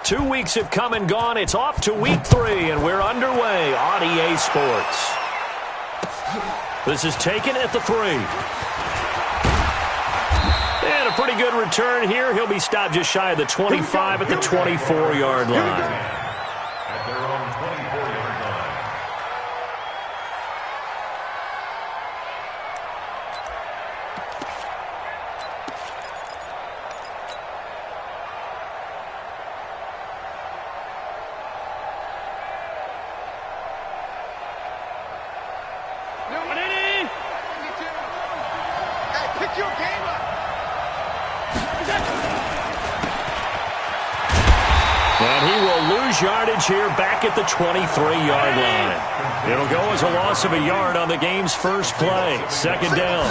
2 weeks have come and gone. It's off to week 3, and we're underway on EA Sports. This is taken at the 3. And a pretty good return here. He'll be stopped just shy of the 25 at the 24-yard line. And he will lose yardage here back at the 23-yard line. It'll go as a loss of a yard on the game's first play. Second down.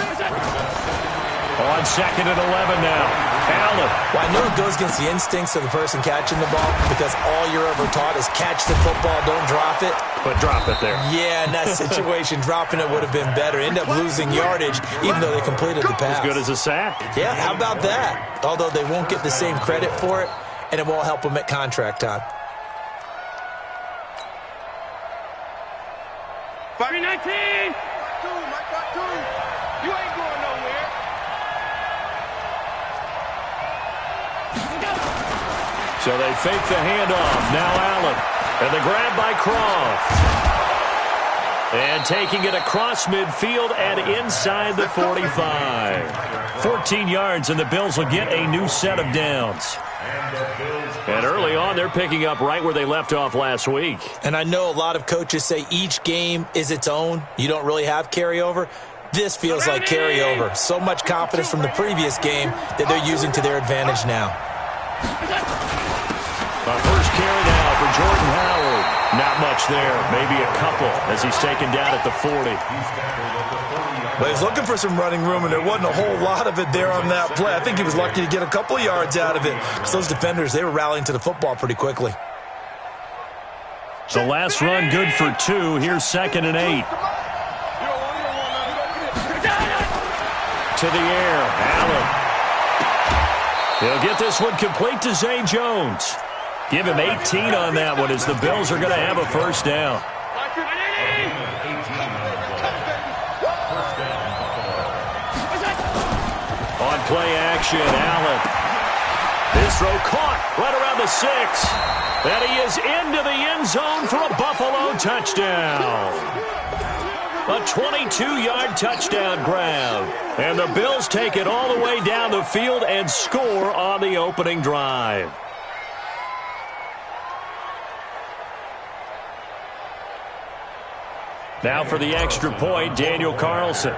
On second and 11 now. Allen. Well, I know it goes against the instincts of the person catching the ball because all you're ever taught is catch the football, don't drop it. But drop it there. Yeah, in that situation, dropping it would have been better. End up losing yardage even though they completed the pass. As good as a sack. Yeah, how about that? Although they won't get the same credit for it, and it won't help them at contract time. 319! You ain't going nowhere. So they fake the handoff. Now Allen. And the grab by Croft. And taking it across midfield and inside the 45. 14 yards, and the Bills will get a new set of downs. And early on, they're picking up right where they left off last week. And I know a lot of coaches say each game is its own. You don't really have carryover. This feels like carryover. So much confidence from the previous game that they're using to their advantage now. First carry now for Jordan Howard. Not much there. Maybe a couple as he's taken down at the 40. But he's looking for some running room, and there wasn't a whole lot of it there on that play. I think he was lucky to get a couple of yards out of it because those defenders, they were rallying to the football pretty quickly. The last run good for 2. Here's second and 8. To the air. Allen. He'll get this one complete to Zay Jones. Give him 18 on that one as the Bills are going to have a first down. On play action, Allen. His throw caught right around the 6. And he is into the end zone for a Buffalo touchdown. A 22-yard touchdown grab. And the Bills take it all the way down the field and score on the opening drive. Now for the extra point, Daniel Carlson.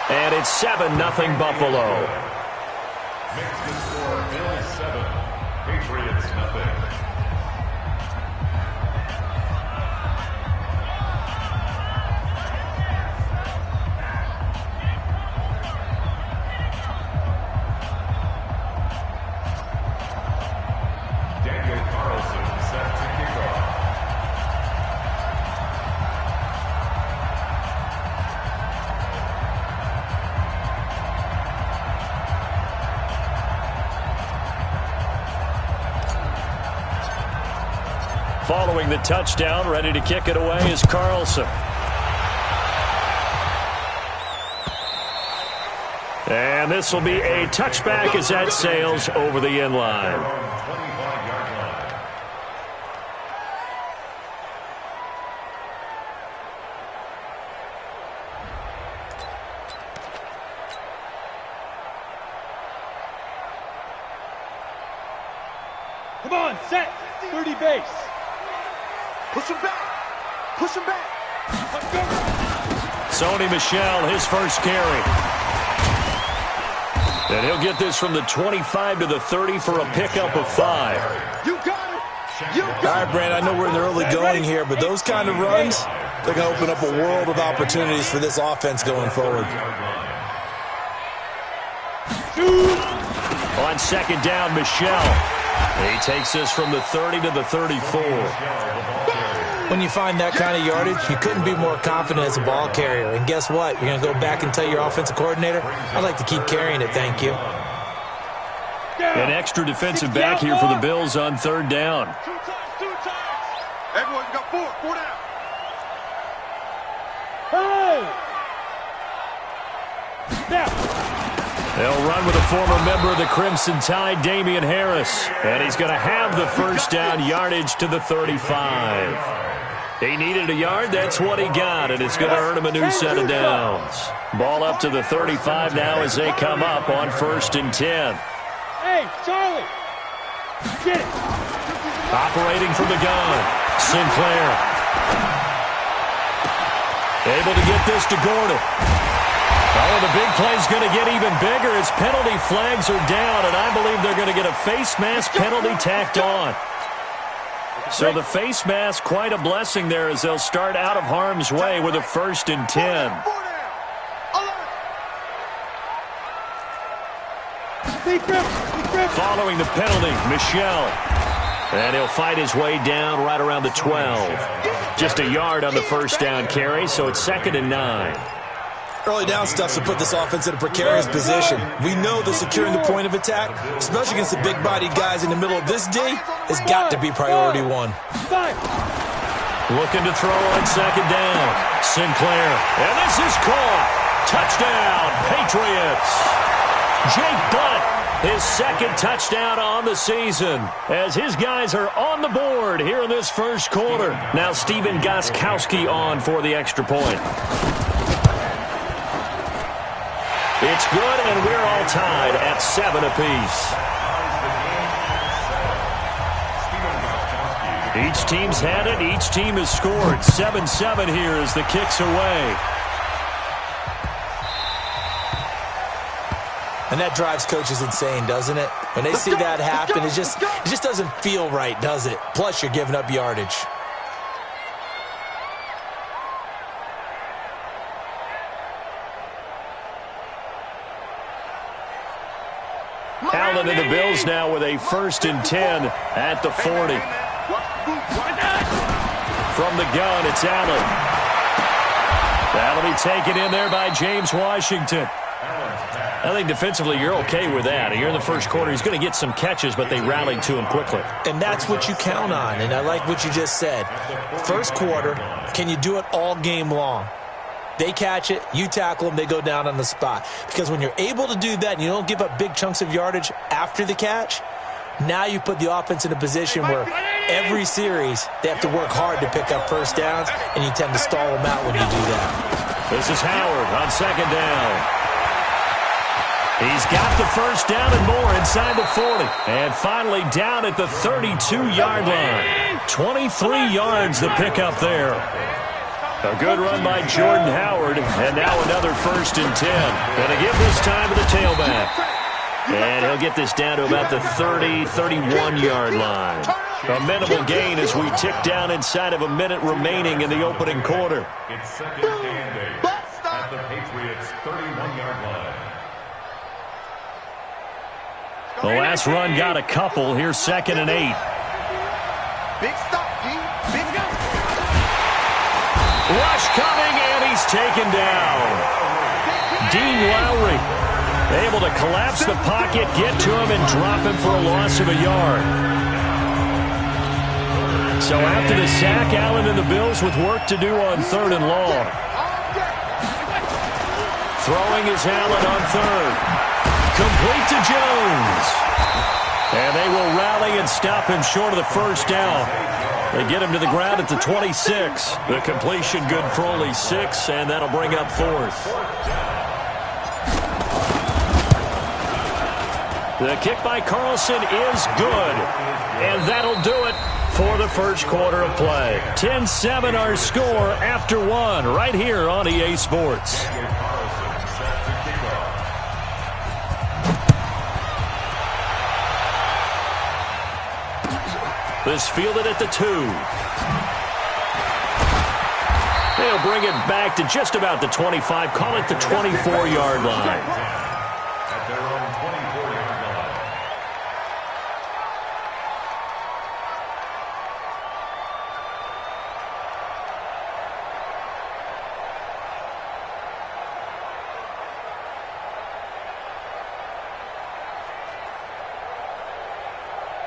And it's 7-0 Buffalo. Makes the score Bills 7, Patriots nothing. Daniel Carlson set to kick off. Following the touchdown, ready to kick it away is Carlson. And this will be a touchback as that sails over the end line. Come on, set. 30 base. Push him back. Push him back. Let's go. Sony Michel, his first carry. And he'll get this from the 25 to the 30 for a pickup of 5. You got it. You got it. All right, Brand, I know we're in the early going here, but those kind of runs, they're going to open up a world of opportunities for this offense going forward. On second down, Michel. He takes this from the 30 to the 34. When you find that kind of yardage, you couldn't be more confident as a ball carrier. And guess what? You're going to go back and tell your offensive coordinator, I'd like to keep carrying it, thank you. An extra defensive back here for the Bills on third down. Two times. Everyone got four down. Hey! They'll run with a former member of the Crimson Tide, Damian Harris. And he's going to have the first down, yardage to the 35. He needed a yard, that's what he got, and it's going to earn him a new set of downs. Ball up to the 35 now as they come up on 1st and 10. Hey, Charlie! Get it! Operating from the gun, Sinclair. Able to get this to Gordon. Oh, the big play's going to get even bigger as penalty flags are down, and I believe they're going to get a face mask penalty tacked on. So the face mask, quite a blessing there as they'll start out of harm's way with a 1st and 10. Following the penalty, Michel. And he'll fight his way down right around the 12. Just a yard on the first down carry, so it's 2nd and 9. Early down stuff to put this offense in a precarious position. We know that securing the point of attack, especially against the big-bodied guys in the middle of this D, has got to be priority one. Looking to throw on 2nd down. Sinclair. And this is caught. Touchdown, Patriots. Jake Butt, his 2nd touchdown on the season, as his guys are on the board here in this first quarter. Now Steven Gostkowski on for the extra point. It's good, and we're all tied at 7 apiece. Each team's had it. Each team has scored. 7-7 here as the kick's away. And that drives coaches insane, doesn't it? When they see that happen, it just doesn't feel right, does it? Plus, you're giving up yardage. Allen and the Bills now with a 1st and 10 at the 40. From the gun, it's Allen. That'll be taken in there by James Washington. I think defensively you're okay with that. You're in the first quarter. He's going to get some catches, but they rallied to him quickly. And that's what you count on, and I like what you just said. First quarter, can you do it all game long? They catch it, you tackle them, they go down on the spot. Because when you're able to do that and you don't give up big chunks of yardage after the catch, now you put the offense in a position where every series they have to work hard to pick up first downs, and you tend to stall them out when you do that. This is Howard on 2nd down. He's got the first down and more inside the 40. And finally down at the 32-yard line. 23 yards the pickup there. A good run by Jordan Howard, and now another 1st and 10. Going to give this time to the tailback. And he'll get this down to about the 30, 31-yard line. A minimal gain as we tick down inside of a minute remaining in the opening quarter. It's 2nd and 8 at the Patriots' 31-yard line. The last run got a couple. Here's 2nd and 8. Big stop, D. Big go. Rush coming, and he's taken down. Dean Lowry able to collapse the pocket, get to him, and drop him for a loss of a yard. So after the sack, Allen and the Bills with work to do on 3rd and long. Throwing is Allen on 3rd. Complete to Jones. And they will rally and stop him short of the first down. They get him to the ground at the 26. The completion good for only 6, and that'll bring up 4th. The kick by Carlson is good, and that'll do it for the first quarter of play. 10-7 our score after 1 right here on EA Sports. This fielded at the 2. They'll bring it back to just about the 25. Call it the 24-yard line. At their own 24-yard line.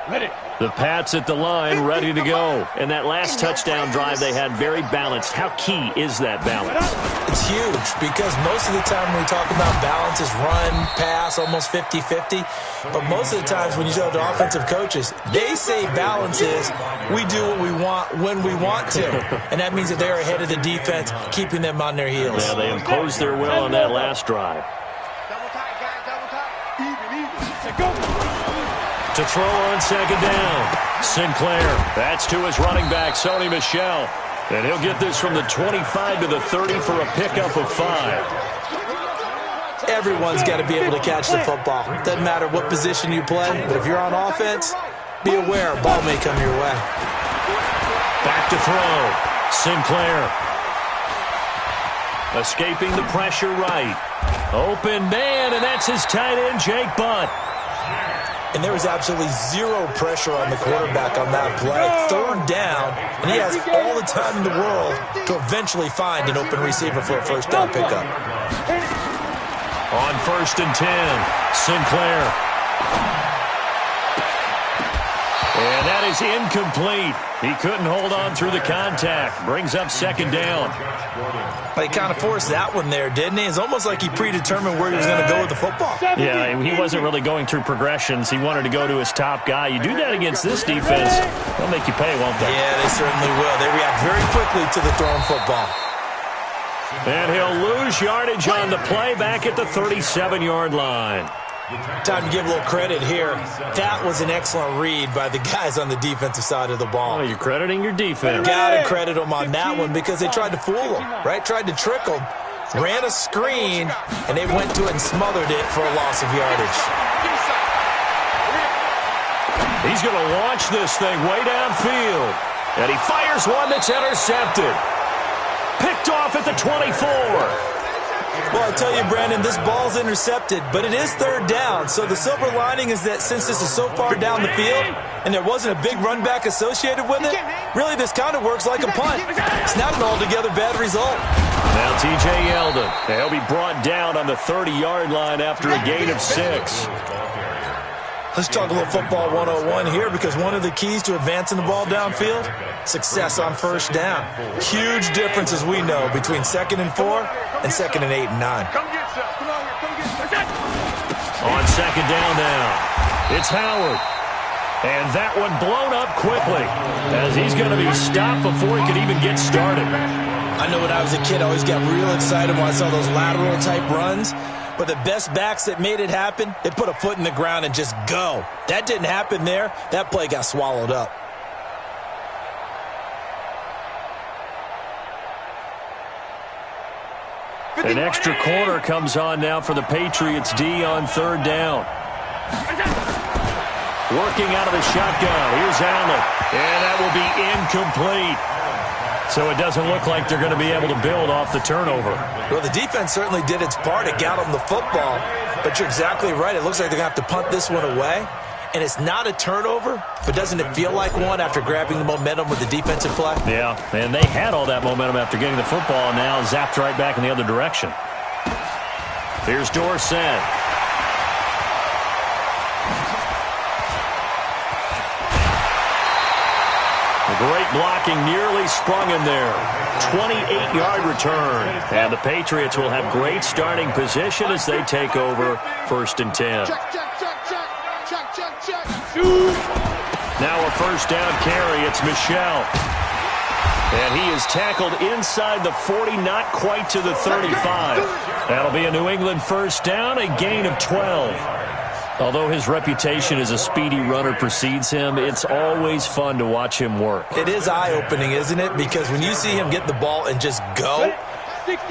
The Pats at the line, ready to go. And that last touchdown drive they had very balanced. How key is that balance? It's huge because most of the time when we talk about balance is run, pass, almost 50-50. But most of the times when you talk to offensive coaches, they say balance is we do what we want when we want to. And that means that they're ahead of the defense, keeping them on their heels. Yeah, they imposed their will on that last drive. Double tight, guys, double tight. Even. Go. To throw on second down. Sinclair. That's to his running back, Sony Michel. And he'll get this from the 25 to the 30 for a pickup of 5. Everyone's got to be able to catch the football. Doesn't matter what position you play, but if you're on offense, be aware a ball may come your way. Back to throw. Sinclair. Escaping the pressure right. Open man, and that's his tight end, Jake Butt. And there was absolutely zero pressure on the quarterback on that play. Third down, and he has all the time in the world to eventually find an open receiver for a first down pickup. On 1st and 10, Sinclair. And that is incomplete. He couldn't hold on through the contact. Brings up second down. But he kind of forced that one there, didn't he? It's almost like he predetermined where he was going to go with the football. Yeah, he wasn't really going through progressions. He wanted to go to his top guy. You do that against this defense, they'll make you pay, won't they? Yeah, they certainly will. They react very quickly to the thrown football. And he'll lose yardage on the play back at the 37-yard line. Time to give a little credit here. That was an excellent read by the guys on the defensive side of the ball. Oh, you're crediting your defense. Got to credit them on that one because they tried to fool them, right? Tried to trick them, ran a screen, and they went to it and smothered it for a loss of yardage. He's going to launch this thing way downfield. And he fires one that's intercepted. Picked off at the 24. Well, I tell you, Brandon, this ball's intercepted, but it is third down. So the silver lining is that since this is so far down the field and there wasn't a big run back associated with it, really this kind of works like a punt. It's not an altogether bad result. Now T.J. Yeldon. He'll be brought down on the 30-yard line after a gain of 6. Let's talk a little football 101 here because one of the keys to advancing the ball downfield, success on first down. Huge difference, as we know, between 2nd and 4 and 2nd and 8 and 9. On second down now, it's Howard. And that one blown up quickly as he's going to be stopped before he can even get started. I know when I was a kid, I always got real excited when I saw those lateral-type runs. But the best backs that made it happen, they put a foot in the ground and just go. That didn't happen there. That play got swallowed up. An extra corner comes on now for the Patriots D on third down. Working out of the shotgun. Here's Allen. And that will be incomplete. So it doesn't look like they're going to be able to build off the turnover. Well, the defense certainly did its part. It got them the football. But you're exactly right. It looks like they're going to have to punt this one away. And it's not a turnover, but doesn't it feel like one after grabbing the momentum with the defensive play? Yeah, and they had all that momentum after getting the football, and now zapped right back in the other direction. Here's Dorsett. Great blocking, nearly sprung him there. 28-yard return. And the Patriots will have great starting position as they take over 1st and 10. Now a first down carry. It's Michel. And he is tackled inside the 40, not quite to the 35. That'll be a New England first down, a gain of 12. Although his reputation as a speedy runner precedes him, it's always fun to watch him work. It is eye-opening, isn't it? Because when you see him get the ball and just go,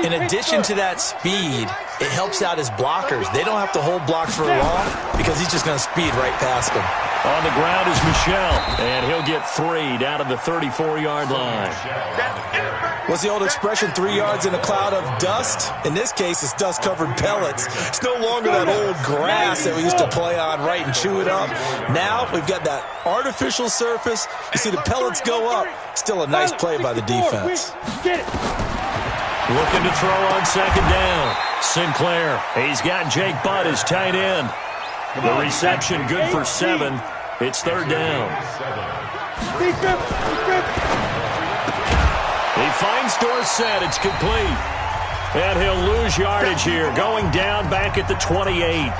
in addition to that speed, it helps out his blockers. They don't have to hold blocks for long because he's just going to speed right past them. On the ground is Michel, and he'll get 3 down to the 34-yard line. What's the old expression, 3 yards in a cloud of dust? In this case, it's dust-covered pellets. It's no longer that old grass that we used to play on, right, and chew it up. Now we've got that artificial surface. You see the pellets go up. Still a nice play by the defense. Looking to throw on second down. Sinclair. He's got Jake Butt as tight end. The reception good for 7. It's third down. He finds Dorsett. It's complete. And he'll lose yardage here, going down back at the 28.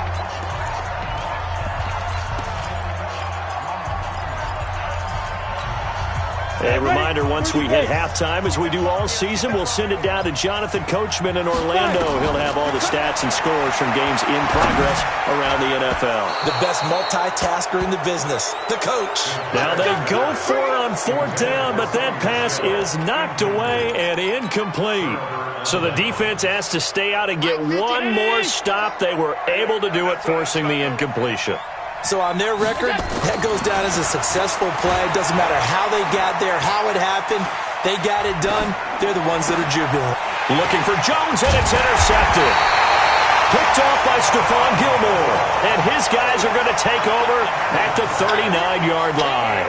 A reminder, once we hit halftime, as we do all season, we'll send it down to Jonathan Coachman in Orlando. He'll have all the stats and scores from games in progress around the NFL. The best multitasker in the business, the coach. Now they go for it on fourth down, but that pass is knocked away and incomplete. So the defense has to stay out and get one more stop. They were able to do it, forcing the incompletion. So on their record, that goes down as a successful play. Doesn't matter how they got there, how it happened. They got it done. They're the ones that are jubilant. Looking for Jones, and it's intercepted. Picked off by Stephon Gilmore. And his guys are going to take over at the 39-yard line.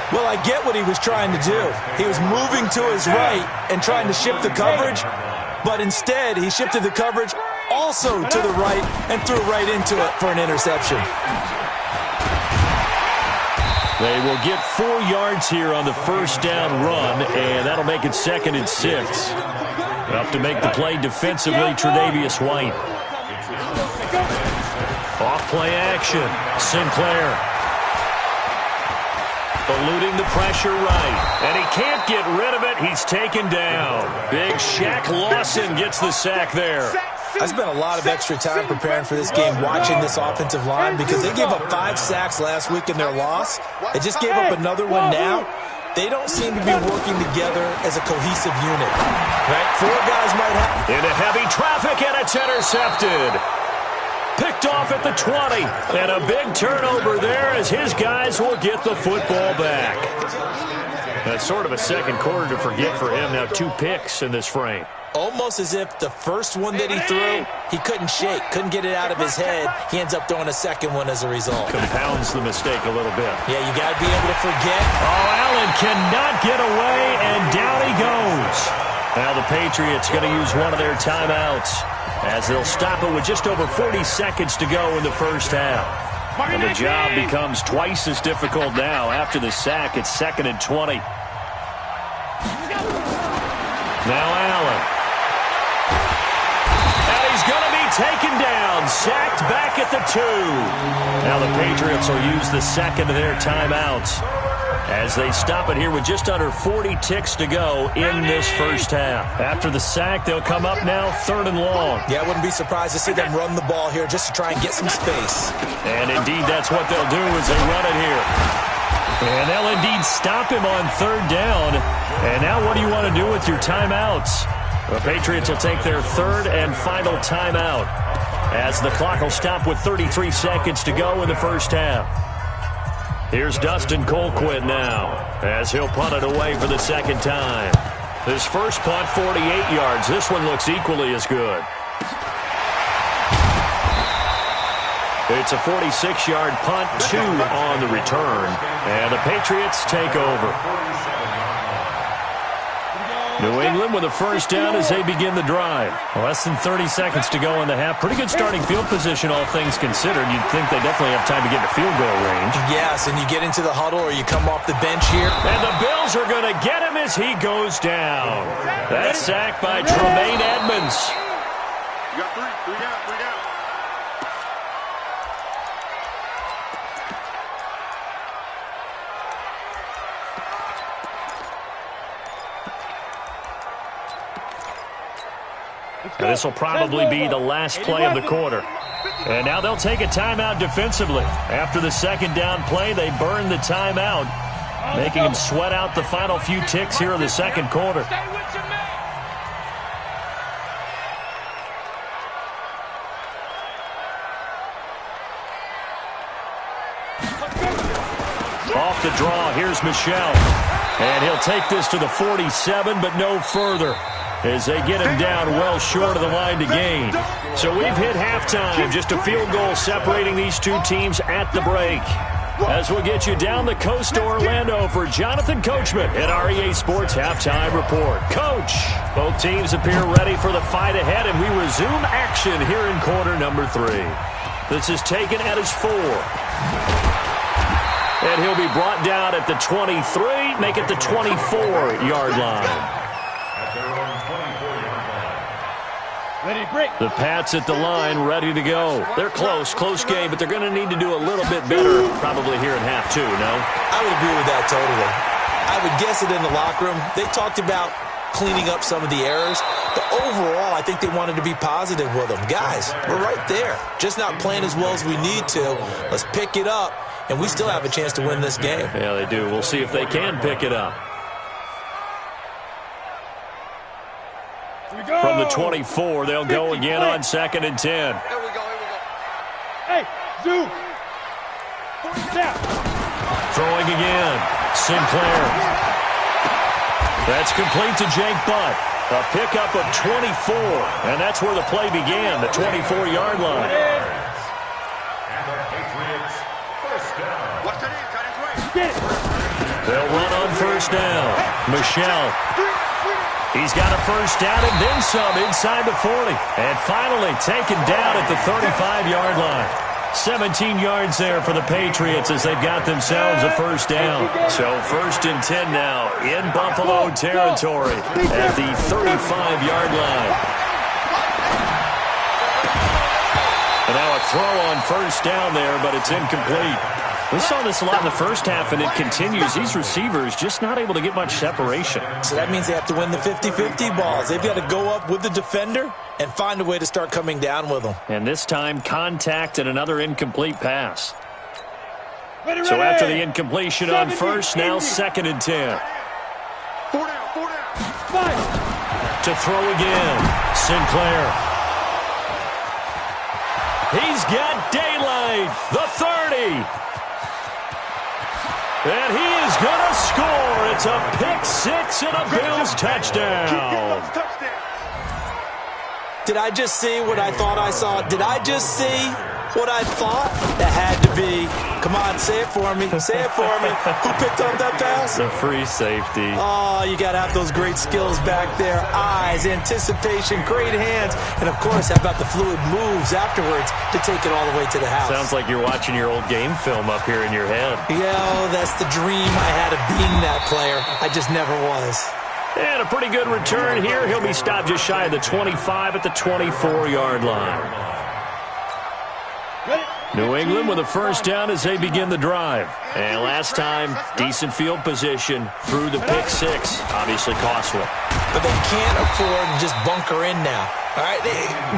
Well, I get what he was trying to do. He was moving to his right and trying to shift the coverage. But instead, he shifted the coverage also to the right and threw right into it for an interception. They will get 4 yards here on the first down run, and that'll make it 2nd and 6. Up to make the play defensively, Tre'Davious White. Off play action, Sinclair. Eluding the pressure right, and he can't get rid of it. He's taken down. Big Shaq Lawson gets the sack there. I spent a lot of extra time preparing for this game watching this offensive line because they gave up 5 sacks last week in their loss. They just gave up another one now. They don't seem to be working together as a cohesive unit. Right? 4 guys might have... Into heavy traffic, and it's intercepted. Picked off at the 20, and a big turnover there as his guys will get the football back. That's sort of a second quarter to forget for him. Now 2 picks in this frame. Almost as if the first one that he threw, he couldn't shake, couldn't get it out of his head. He ends up throwing a second one as a result. Compounds the mistake a little bit. Yeah, you got to be able to forget. Oh, Allen cannot get away, and down he goes. Now the Patriots going to use one of their timeouts as they'll stop it with just over 40 seconds to go in the first half. And the job becomes twice as difficult now. After the sack, it's 2nd and 20. Now Allen. And he's going to be taken down. Sacked back at the 2. Now the Patriots will use the second of their timeouts as they stop it here with just under 40 ticks to go in this first half. After the sack, they'll come up now 3rd and long. Yeah, I wouldn't be surprised to see them run the ball here just to try and get some space. And indeed, that's what they'll do as they run it here. And they'll indeed stop him on 3rd down. And now what do you want to do with your timeouts? The Patriots will take their 3rd and final timeout as the clock will stop with 33 seconds to go in the first half. Here's Dustin Colquitt now as he'll punt it away for the second time. His first punt, 48 yards. This one looks equally as good. It's a 46-yard punt, 2 on the return, and the Patriots take over. New England with a first down as they begin the drive. Less than 30 seconds to go in the half. Pretty good starting field position, all things considered. You'd think they definitely have time to get to field goal range. Yes, and you get into the huddle or you come off the bench here. And the Bills are going to get him as he goes down. That's sacked by Tremaine Edmonds. You got 3 down, 3 down. This will probably be the last play of the quarter. And now they'll take a timeout defensively. After the second down play, they burn the timeout, making them sweat out the final few ticks here in the second quarter. Off the draw, here's Michel. And he'll take this to the 47, but no further, as they get him down well short of the line to gain. So we've hit halftime, just a field goal separating these two teams at the break. As we'll get you down the coast to Orlando for Jonathan Coachman at REA Sports Halftime Report. Coach, both teams appear ready for the fight ahead, and we resume action here in quarter number 3. This is taken at his 4. And he'll be brought down at the 23, make it the 24-yard line. At their own 24-yard line. Ready, break. The Pats at the line, ready to go. They're close game, but they're going to need to do a little bit better probably here in half two, no? I would agree with that totally. I would guess it in the locker room. They talked about cleaning up some of the errors, but overall, I think they wanted to be positive with them. Guys, we're right there. Just not playing as well as we need to. Let's pick it up, and we still have a chance to win this game. Yeah, they do. We'll see if they can pick it up. From the 24, they'll go again on 2nd and 10. Here we go. Hey, zoom. Down. Throwing again. Sinclair. That's complete to Jake Butt. A pickup of 24, and that's where the play began, the 24-yard line. And the Patriots first down. What's the name? Get it. They'll run on first down. Michelle. He's got a first down and then some inside the 40. And finally taken down at the 35-yard line. 17 yards there for the Patriots as they've got themselves a first down. So 1st and 10 now in Buffalo territory at the 35-yard line. And now a throw on first down there, but it's incomplete. We saw this a lot in the first half, and it continues. These receivers just not able to get much separation. So that means they have to win the 50-50 balls. They've got to go up with the defender and find a way to start coming down with them. And this time, contact and another incomplete pass. So after the incompletion on first, now 2nd and 10. 4 down. 5. To throw again, Sinclair. He's got daylight, the 30. And he is going to score. It's a pick six and a Bills touchdown. Did I just see what I thought I saw? Did I just see what I thought? That had to be. Come on, say it for me. Say it for me. Who picked up that pass? The free safety. Oh, you got to have those great skills back there. Eyes, anticipation, great hands. And, of course, how about the fluid moves afterwards to take it all the way to the house? Sounds like you're watching your old game film up here in your head. Yeah, that's the dream I had of being that player. I just never was. And a pretty good return here. He'll be stopped just shy of the 25 at the 24-yard line. New England with a first down as they begin the drive. And last time, decent field position through the pick six. Obviously costly. But they can't afford to just bunker in now. All right,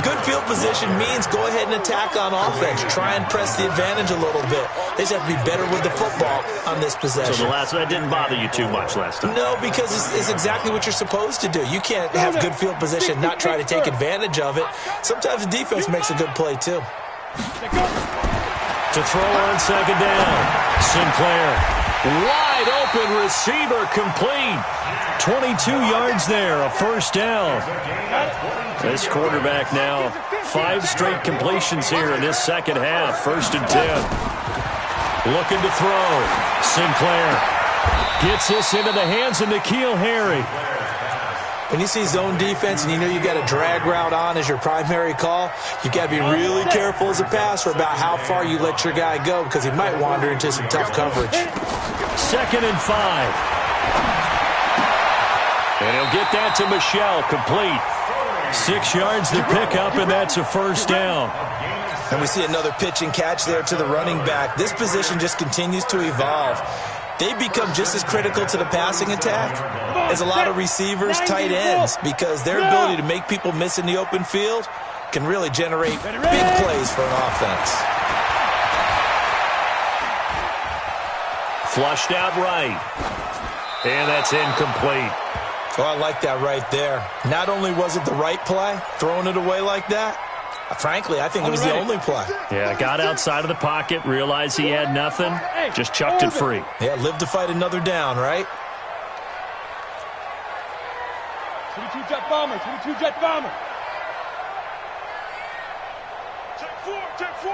good field position means go ahead and attack on offense. Try and press the advantage a little bit. They just have to be better with the football on this possession. So that didn't bother you too much last time? No, because it's exactly what you're supposed to do. You can't have good field position, not try to take advantage of it. Sometimes the defense makes a good play, too. To throw on second down, Sinclair. Wide open receiver complete. 22 yards there, a first down. This quarterback now, 5 straight completions here in this second half. 1st and 10. Looking to throw. Sinclair gets this into the hands of N'Keal Harry. When you see zone defense and you know you got a drag route on as your primary call, you got to be really careful as a passer about how far you let your guy go because he might wander into some tough coverage. 2nd and 5. And he'll get that to Michelle, complete. 6 yards to pick up, and that's a first down. And we see another pitch and catch there to the running back. This position just continues to evolve. They become just as critical to the passing attack as a lot of receivers, tight ends, because their ability to make people miss in the open field can really generate big plays for an offense. Flushed out right. And that's incomplete. Oh, I like that right there. Not only was it the right play, throwing it away like that, frankly, I think it was the only play. Yeah, got outside of the pocket, realized he had nothing, just chucked it free. Yeah, live to fight another down, right? 22 jet bomber, 22 jet bomber. Check 4.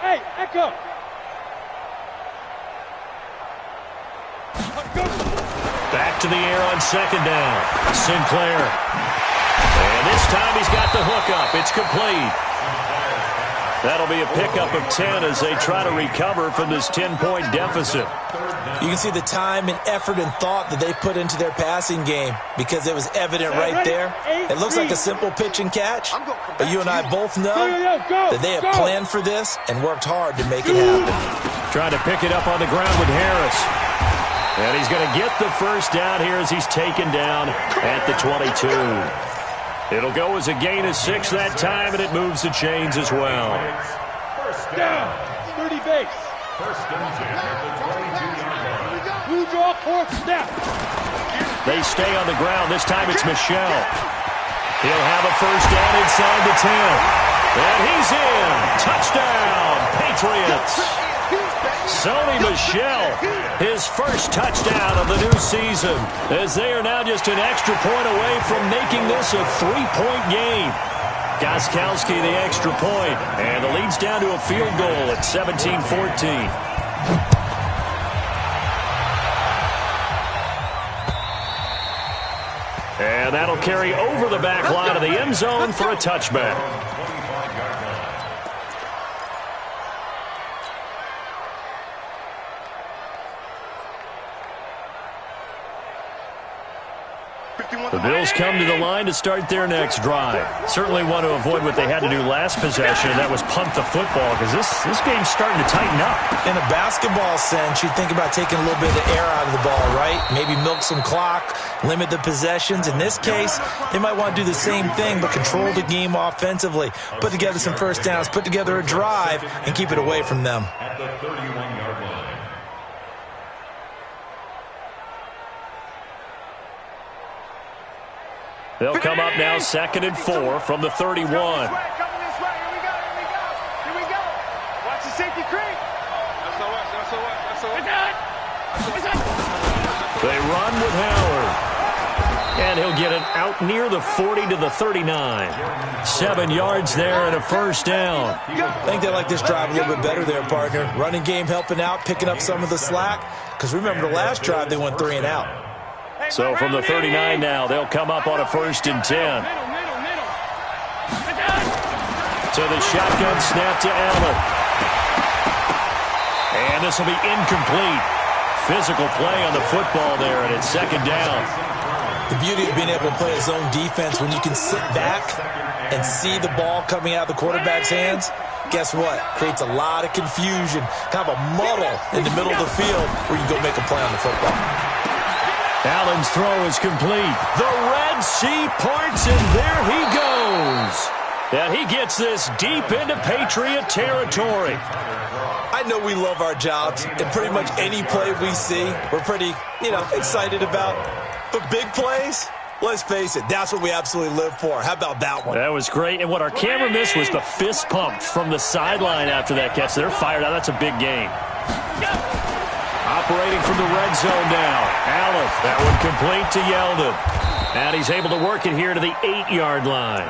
Hey, Echo. Back to the air on second down. Sinclair. And this time he's got the hook up. It's complete. That'll be a pickup of 10 as they try to recover from this 10-point deficit. You can see the time and effort and thought that they put into their passing game because it was evident right there. It looks like a simple pitch and catch, but you and I both know that they have planned for this and worked hard to make it happen. Trying to pick it up on the ground with Harris. And he's going to get the first down here as he's taken down at the 22. It'll go as a gain of 6 that time, and it moves the chains as well. First down, 30 base. First and 10 at the 22-yard line. Blue draw, fourth step. They stay on the ground. This time it's Michelle. He'll have a first down inside the 10. And he's in. Touchdown, Patriots. Sonny Michel, his first touchdown of the new season, as they are now just an extra point away from making this a 3-point game. Gostkowski the extra point, and the lead's down to a field goal at 17-14. And that'll carry over the back line of the end zone for a touchback. The Bills come to the line to start their next drive. Certainly want to avoid what they had to do last possession, and that was punt the football, because this game's starting to tighten up. In a basketball sense, you think about taking a little bit of the air out of the ball, right? Maybe milk some clock, limit the possessions. In this case, they might want to do the same thing, but control the game offensively. Put together some first downs, put together a drive, and keep it away from them. At the 31-yard line. They'll come up now 2nd and 4 from the 31. Coming this way. Here we go. Watch the safety creep. They run with Howard. And he'll get it out near the 40 to the 39. 7 yards there and a first down. I think they like this drive a little bit better there, partner. Running game helping out, picking up some of the slack. Because remember the last drive, they went 3 and out. So from the 39 now, they'll come up on a 1st and 10. To the shotgun snap to Allen. And this will be incomplete. Physical play on the football there, and it's 2nd down. The beauty of being able to play a zone defense when you can sit back and see the ball coming out of the quarterback's hands, guess what? Creates a lot of confusion, kind of a muddle in the middle of the field where you go make a play on the football. Allen's throw is complete. The Red Sea parts, and there he goes. And he gets this deep into Patriot territory. I know we love our jobs, and pretty much any play we see, we're pretty, excited about. But big plays, let's face it, that's what we absolutely live for. How about that one? That was great. And what our camera missed was the fist pump from the sideline after that catch. They're fired out. That's a big game. Operating from the red zone now. Allen, that one complete to Yeldon. And he's able to work it here to the 8-yard line.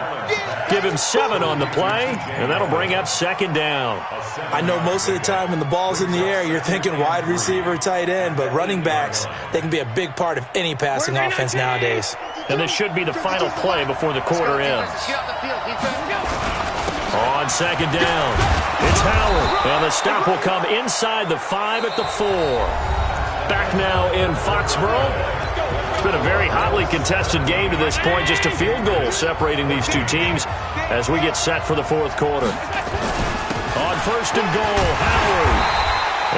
Give him 7 on the play, and that'll bring up 2nd down. I know most of the time when the ball's in the air, you're thinking wide receiver, tight end, but running backs, they can be a big part of any passing offense nowadays. And this should be the final play before the quarter ends. On 2nd down, it's Howard, and the stop will come inside the 5 at the 4. Back now in Foxborough. It's been a very hotly contested game to this point, just a field goal separating these two teams as we get set for the 4th quarter. On 1st and goal, Howard,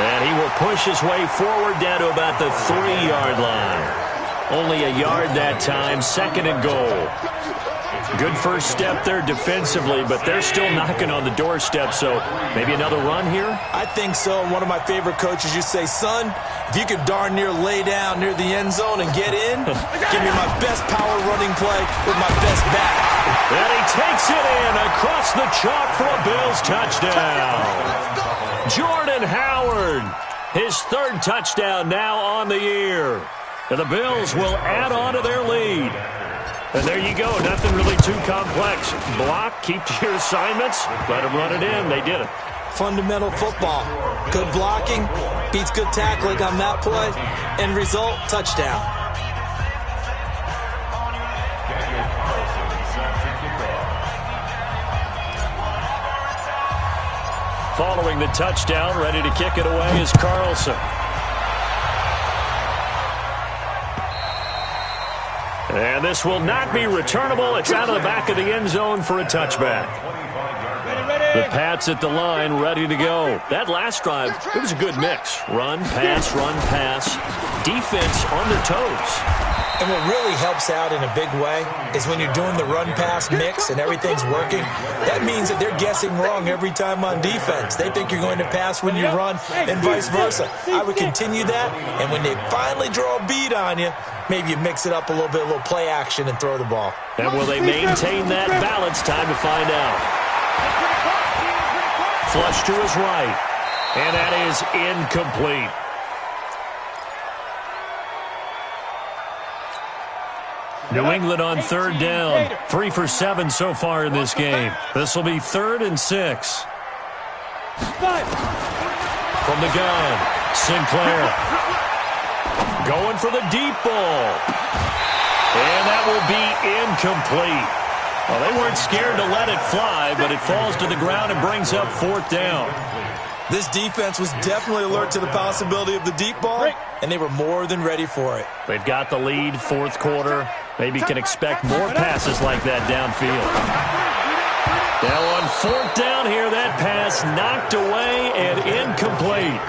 and he will push his way forward down to about the 3-yard line. Only a yard that time, 2nd and goal. Good first step there defensively, but they're still knocking on the doorstep, so maybe another run here? I think so. And one of my favorite coaches used to say, son, if you could darn near lay down near the end zone and get in, give me my best power running play with my best back. And he takes it in across the chalk for a Bills touchdown. Jordan Howard, his 3rd touchdown now on the year. And the Bills will add on to their lead. And there you go. Nothing really too complex. Block, keep to your assignments, let them run it in. They did it. Fundamental football. Good blocking beats good tackling on that play. End result, touchdown. following the touchdown. Ready to kick it away is Carlson. And this will not be returnable. It's out of the back of the end zone for a touchback. The Pats at the line, ready to go. That last drive, it was a good mix. Run, pass, defense on their toes. And what really helps out in a big way is when you're doing the run-pass mix and everything's working, that means that they're guessing wrong every time on defense. They think you're going to pass when you run and vice versa. I would continue that, and when they finally draw a beat on you, maybe you mix it up a little bit, a little play action, and throw the ball. And will they maintain that balance? Time to find out. Flush to his right, and that is incomplete. New England on third down. 3 for 7 so far in this game. This will be 3rd and 6. From the gun, Sinclair. Going for the deep ball. And that will be incomplete. Well, they weren't scared to let it fly, but it falls to the ground and brings up 4th down. This defense was definitely alert to the possibility of the deep ball, and they were more than ready for it. They've got the lead, 4th quarter. Maybe can expect more passes like that downfield. Now on 4th down here, that pass knocked away and incomplete.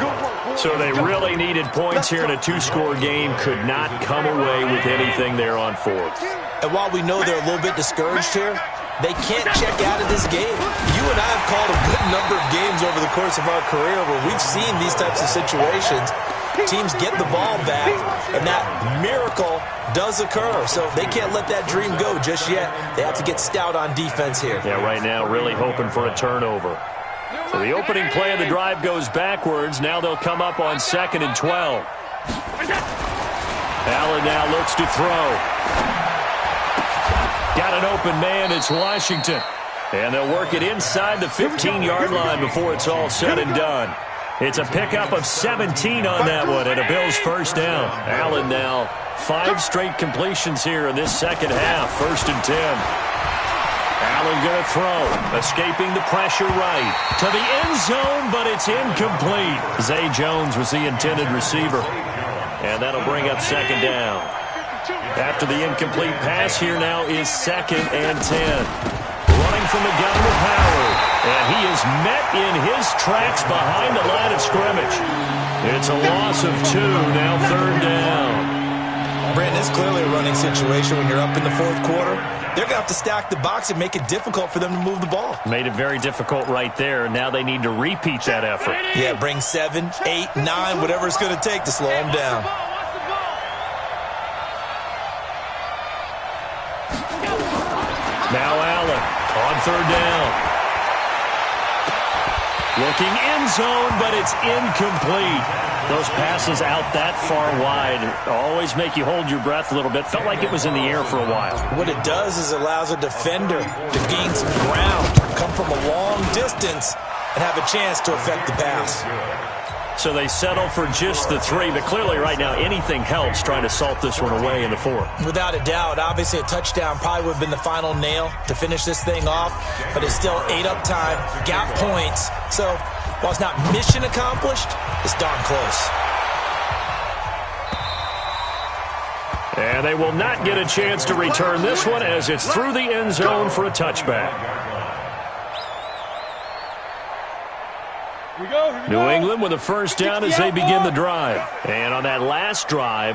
So they really needed points here in a 2-score game. Could not come away with anything there on 4th. And while we know they're a little bit discouraged here, they can't check out of this game. You and I have called a good number of games over the course of our career where we've seen these types of situations. Teams get the ball back, and that miracle does occur. So they can't let that dream go just yet. They have to get stout on defense here. Yeah, right now really hoping for a turnover. So the opening play of the drive goes backwards. Now they'll come up on 2nd and 12. Allen now looks to throw. Got an open man. It's Washington. And they'll work it inside the 15-yard line before it's all said and done. It's a pickup of 17 on that one and a Bills first down. Allen now 5 straight completions here in this second half. 1st and 10. Allen going to throw. Escaping the pressure right to the end zone, but it's incomplete. Zay Jones was the intended receiver. And that'll bring up 2nd down. After the incomplete pass, here now is 2nd and 10. Running from the gun with Howard. And he is met in his tracks behind the line of scrimmage. It's a loss of 2, now 3rd down. Brandon, it's clearly a running situation when you're up in the 4th quarter. They're going to have to stack the box and make it difficult for them to move the ball. Made it very difficult right there. Now they need to repeat that effort. Yeah, bring 7, 8, 9, whatever it's going to take to slow them down. Now Allen on 3rd down. Looking end zone, but it's incomplete. Those passes out that far wide always make you hold your breath a little bit. Felt like it was in the air for a while. What it does is it allows a defender to gain some ground, come from a long distance, and have a chance to affect the pass. So they settle for just the 3, but clearly right now anything helps trying to salt this one away in the 4th. Without a doubt, obviously a touchdown probably would have been the final nail to finish this thing off, but it's still 8 up time, got points. So while it's not mission accomplished, it's darn close. And they will not get a chance to return this one as it's through the end zone for a touchback. New England with a first down as they begin the drive. And on that last drive,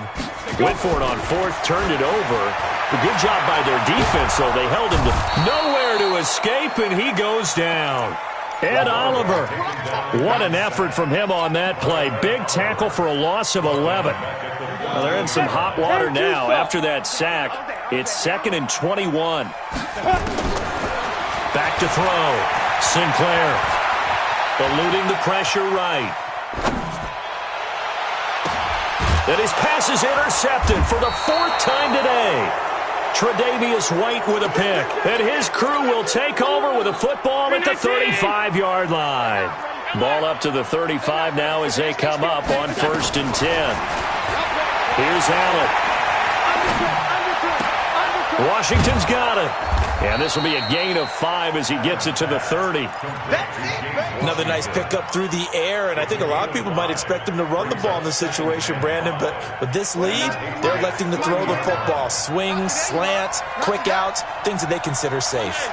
went for it on 4th, turned it over. A good job by their defense, though. They held him to nowhere to escape, and he goes down. Ed Oliver, what an effort from him on that play. Big tackle for a loss of 11. Well, they're in some hot water now. After that sack, it's 2nd and 21. Back to throw. Sinclair. Eluding the pressure right. And his pass is intercepted for the 4th time today. Tre'Davious White with a pick. And his crew will take over with a football at the 35-yard line. Ball up to the 35 now as they come up on 1st and 10. Here's Allen. Washington's got it. And this will be a gain of 5 as he gets it to the 30. Another nice pickup through the air, and I think a lot of people might expect him to run the ball in this situation, Brandon, but with this lead, they're electing to throw the football. Swings, slants, quick outs, things that they consider safe.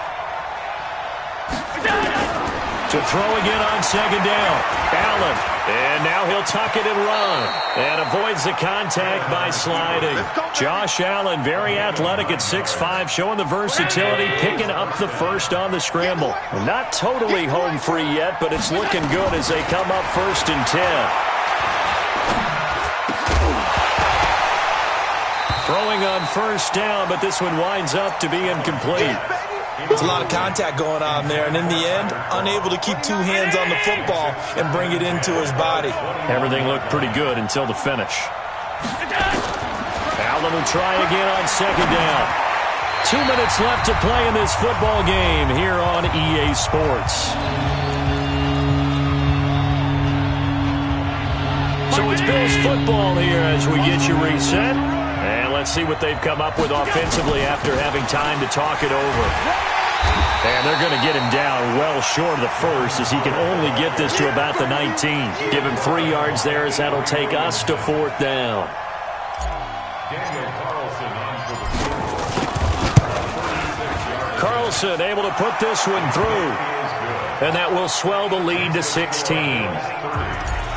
To throw again on second down. Allen. And now he'll tuck it and run. And avoids the contact by sliding. Josh Allen, very athletic at 6'5", showing the versatility, picking up the first on the scramble. Not totally home free yet, but it's looking good as they come up 1st and 10. Throwing on first down, but this one winds up to be incomplete. There's a lot of contact going on there, and in the end, unable to keep 2 hands on the football and bring it into his body. Everything looked pretty good until the finish. Allen will try again on second down. 2 minutes left to play in this football game here on EA Sports. So it's Bills football here as we get you reset. And let's see what they've come up with offensively after having time to talk it over. And they're going to get him down well short of the first as he can only get this to about the 19. Give him 3 yards there as that'll take us to 4th down. Carlson able to put this one through. And that will swell the lead to 16.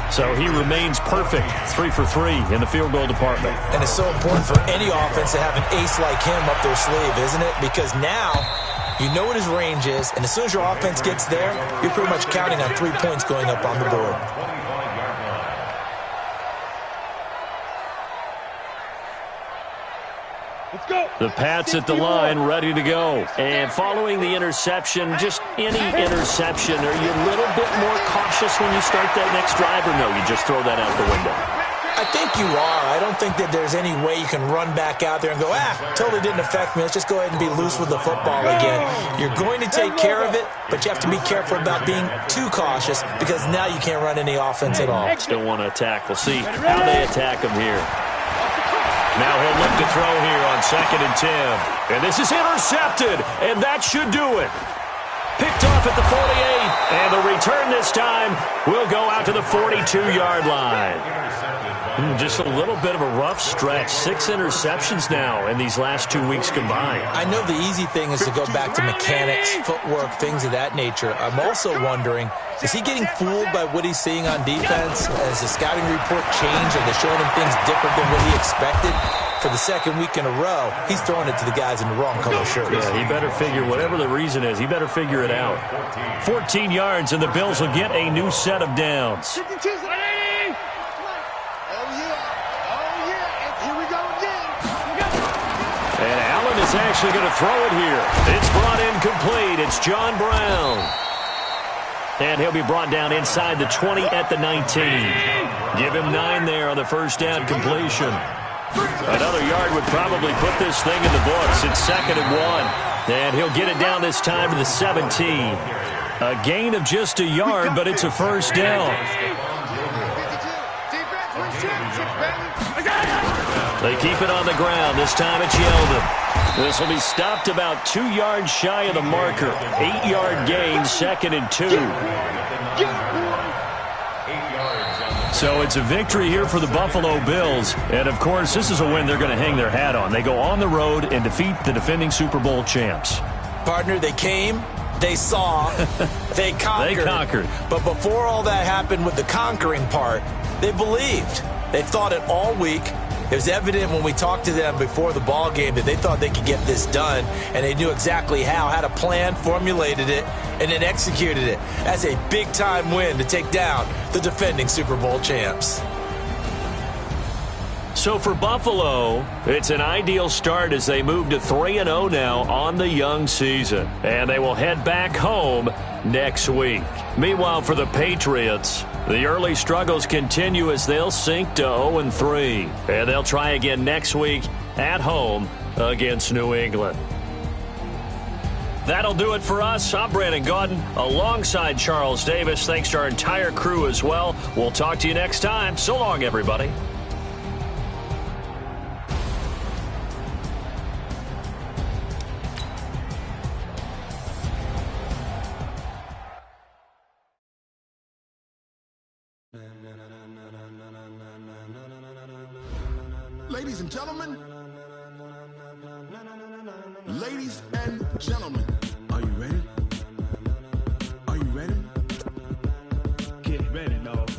So he remains perfect, 3 for 3 in the field goal department. And it's so important for any offense to have an ace like him up their sleeve, isn't it? Because now you know what his range is, and as soon as your offense gets there, you're pretty much counting on 3 points going up on the board. The Pats at the line, ready to go. And following the interception, just any interception, are you a little bit more cautious when you start that next drive, or no, you just throw that out the window? I think you are. I don't think that there's any way you can run back out there and go, totally didn't affect me. Let's just go ahead and be loose with the football again. You're going to take care of it, but you have to be careful about being too cautious because now you can't run any offense at all. Still want to attack. We'll see how they attack him here. Now he'll look to throw here on 2nd and 10. And this is intercepted, and that should do it. Picked off at the 48, and the return this time will go out to the 42-yard line. Just a little bit of a rough stretch. 6 interceptions now in these last 2 weeks combined. I know the easy thing is to go back to mechanics, footwork, things of that nature. I'm also wondering, is he getting fooled by what he's seeing on defense? Has the scouting report changed? Are they showing him things different than what he expected? For the 2nd week in a row, he's throwing it to the guys in the wrong color shirts. Yeah, he better figure, whatever the reason is, he better figure it out. 14 yards, and the Bills will get a new set of downs. And Allen is actually going to throw it here. It's brought in complete. It's John Brown. And he'll be brought down inside the 20 at the 19. Give him 9 there on the first down completion. Another yard would probably put this thing in the books. It's 2nd and 1. And he'll get it down this time to the 17. A gain of just a yard, but it's a first down. They keep it on the ground. This time it's Yeldon. This will be stopped about 2 yards shy of the marker. 8-yard gain, 2nd and 2. So it's a victory here for the Buffalo Bills. And, of course, this is a win they're going to hang their hat on. They go on the road and defeat the defending Super Bowl champs. Partner, they came, they saw, they conquered. They conquered. But before all that happened with the conquering part, they believed. They thought it all week. It was evident when we talked to them before the ball game that they thought they could get this done, and they knew exactly how, had a plan, formulated it, and then executed it. That's a big-time win to take down the defending Super Bowl champs. So for Buffalo, it's an ideal start as they move to 3-0 now on the young season. And they will head back home next week. Meanwhile, for the Patriots, the early struggles continue as they'll sink to 0-3. And they'll try again next week at home against New England. That'll do it for us. I'm Brandon Gaudin alongside Charles Davis. Thanks to our entire crew as well. We'll talk to you next time. So long, everybody. ladies and gentlemen. Ladies and gentlemen. Are you ready? Are you ready? Get ready, dog.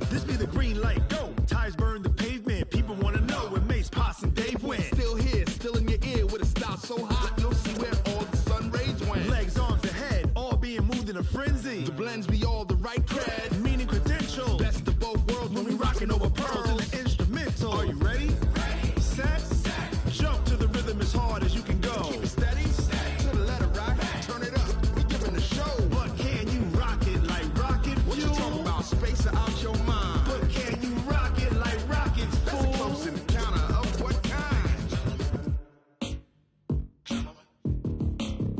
This be the green light, go. Tires burn the pavement. People wanna know where Mace, Potts, and Dave went. Still here, still in your ear with a style so hot, you'll see where all the sun rays went. Legs, arms, and head, all being moved in a frenzy. The blends be all the right cred, meaning credentials. Best of both worlds when we rockin' over pearls in the instrumental. Are you ready? Ready. Set. Jump to the rhythm as hard as you can go. Keep it steady. To the letter right. Turn it up. We giving the show. But can you rock it like rocket fuel? What you talking about? Space or out your mind? But can you rock it like rockets, fool? That's a close encounter of what kind?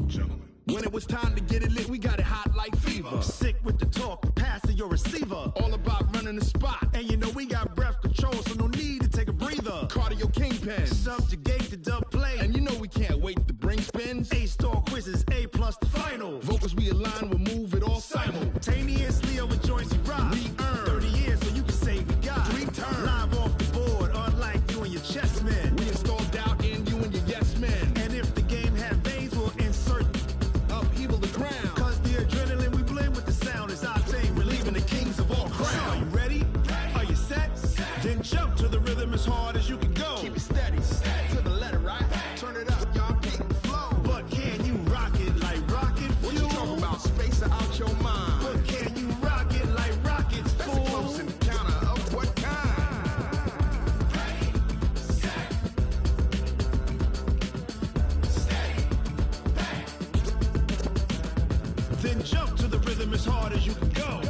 Gentlemen. When it was time to get it lit, we got it hot like fever. Sick with the talk, pass to your receiver. All about running the spot. And you know we got breath control, so no need to take a breather. Cardio kingpin, subjugate the dub play. And you know we can't wait to bring spins. A-star quizzes, A+ the final. Vocals we align, we'll move it all simultaneously over joints we rock. We earn 30 years, so you can say we got 3 turns. Live off the board, unlike you and your chess men. We install doubt in you and your yes men. And if the game had veins, we'll insert upheaval the ground. Cause the adrenaline we blend with the sound is our thing, relieving the kings of all crowns. So are you ready? Are you set? Then jump to the rhythm as hard as you can go. Keep it steady, to the letter right. Turn it up, y'all, keep the flow. But can you rock it like rocket fuel? What you talking about? Space or out your mind? But can you rock it like rockets, fool? That's a close encounter of what kind? Ready, set, steady, back. Then jump to the rhythm as hard as you can go.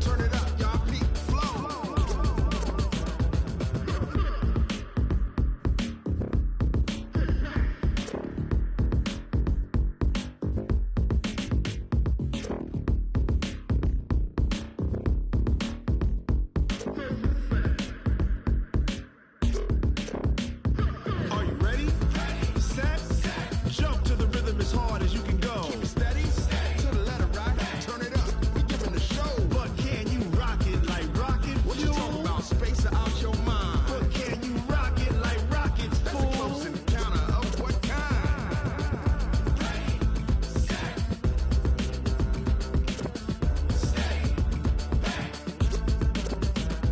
Turn it up, y'all, keep the flow. Are you ready? Ready, set, jump to the rhythm as hard as you can go. Keep it steady, to the letter right. Turn it up, we giving the show. But can you rock it like rocket fuel? What you talking about? Space or out your mind? But can you rock it like rockets, fool? That's a close encounter of what kind? Ready, set, steady, back.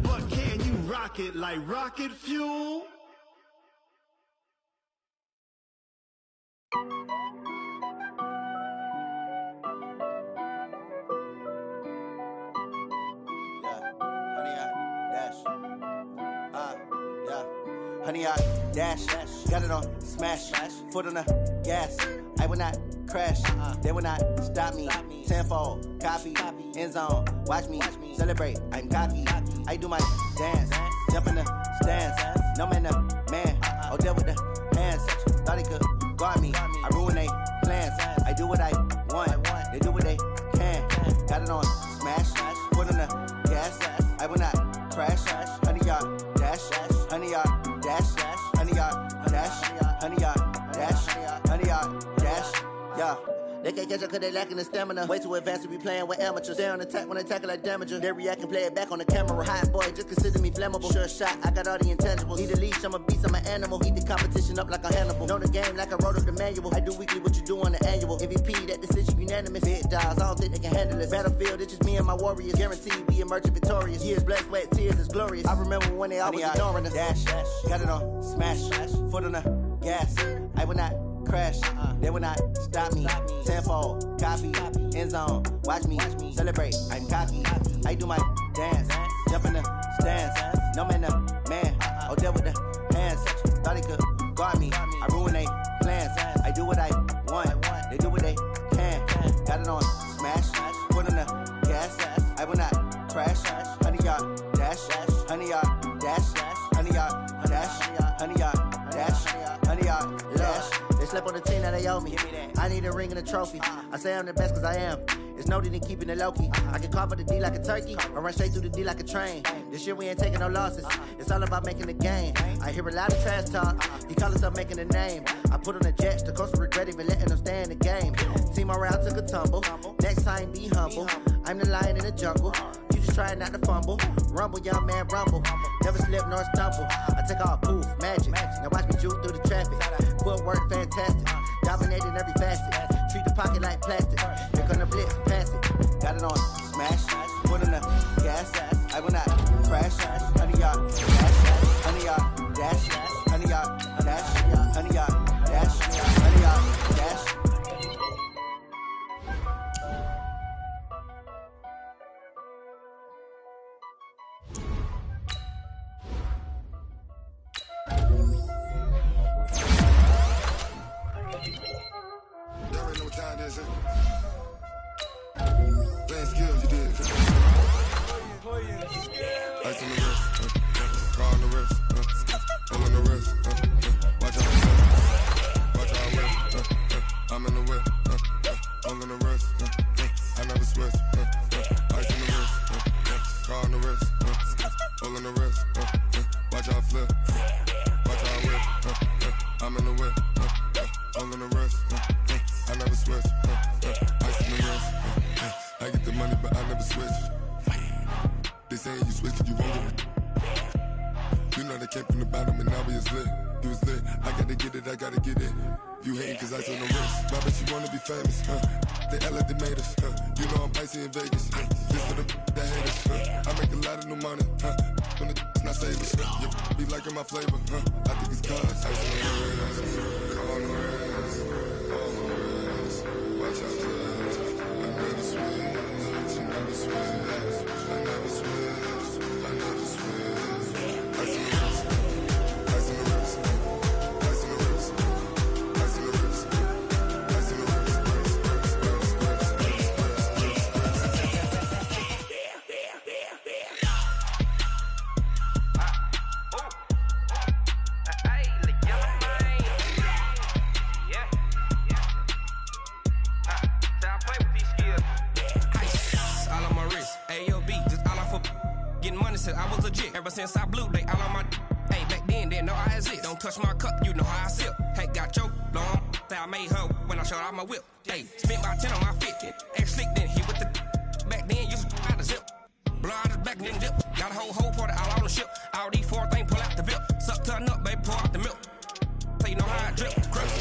But can you rock it like rocket fuel? Honey, I dash, got it on smash, foot on the gas. I will not crash, they will not stop me. Tenfold, copy, end zone, watch me celebrate. I'm cocky, I do my dance, jump in the stands. No man, man, oh deal with the hands. Thought he could guard me, I ruin they plans. I do what I want, they do what they can. Got it on smash, foot on the gas. I will not crash, honey, y'all dash, honey, y'all dash, honey, y'all dash, honey, y'all dash, honey, y'all dash, yeah. They can't catch up cause they lacking the stamina. Way too advanced to be playing with amateurs. Stay on attack when they tackle like damager. They react and play it back on the camera. Hot boy, just consider me flammable. Sure shot, I got all the intangibles. Need a leash, I'm a beast, I'm an animal. Eat the competition up like a Hannibal. Know the game like I wrote up the manual. I do weekly what you do on the annual. MVP, that decision unanimous. Big dials, I don't think they can handle this. Battlefield, it's just me and my warriors. Guaranteed we emerge victorious. Years, blood, sweat, tears, is glorious. I remember when they always ignoring us. Dash, got it on smash, foot on the gas. I will not crash, they will not stop me. Tenfold, copy, end zone, watch me celebrate. I'm cocky, I do my dance, jump in the stands. No man, man, oh deal with the hands. Thought he could guard me, I ruin they plans. I do what I want, they do what they can. Got it on smash, foot on the gas. I will not crash, honey, y'all dash, honey, y'all dash, honey, y'all dash, honey, y'all dash, honey, y'all dash. They slept on the team that they owe me. I need a ring and a trophy. I say I'm the best cause I am. It's noted in keeping it low-key. I can carve up the D like a turkey, or run straight through the D like a train. This year we ain't taking no losses. It's all about making the game. I hear a lot of trash talk. He call himself making a name. I put on the Jets, the coach will regret even letting them stay in the game. Team morale took a tumble. Next time, be humble. I'm the lion in the jungle. You just try not to fumble. Rumble, young man, rumble. Never slip nor stumble. I take off, poof, magic. Now watch me juke through the traffic. Footwork, fantastic. Dominating every facet. Treat the pocket like plastic. Here come the blitz, pass it. Got it on, smash. Put in the gas. I will not crash. 100 yard dash. 100 yard dash. 100 yard dash. 100 yard dash. 100 yard dash. There ain't no time, is it? Playing skills, you did. Ice on the wrist, car on the wrist, all on the wrist, watch out, whip, I'm in the whip, all on the wrist, I never switch, ice on the wrist, car on the wrist, all on the wrist, watch out, flip, watch out, whip, I'm in the whip, all on the wrist, I never switch, ice on the wrist, I get the money but I never switch. They saying you switch and you won't get it. You know they came from the bottom and now we is lit. You was lit, I gotta get it, I gotta get it. You hating cause ice on the wrist. Why bet you wanna be famous, They act like they made us, You know I'm icy in Vegas, This for the that hate us, I make a lot of new money, When it's not savers, You be liking my flavor, I think it's cause ice on the wrist, on the wrist, on the wrist. Watch out, cuz I never switch, I never switch. I never switch, I never switch. Ice on the wrist, ice on the wrist, ice on the wrist, ice on the wrist, ice on the wrist, I was legit. Ever since I blew, they all on my hey, back then, didn't know I exist. Don't touch my cup, you know how I sip. Hey, got your long, say I made her when I showed out my whip. Hey, spent my 10 on my 50. Ex slick, then hit with the back then, used to out the zip. Blow out his back, then dip. Got a whole party all on the ship. All these 4 things, pull out the VIP. Suck, turn up, baby, pour out the milk. So you know how I drip. Crush.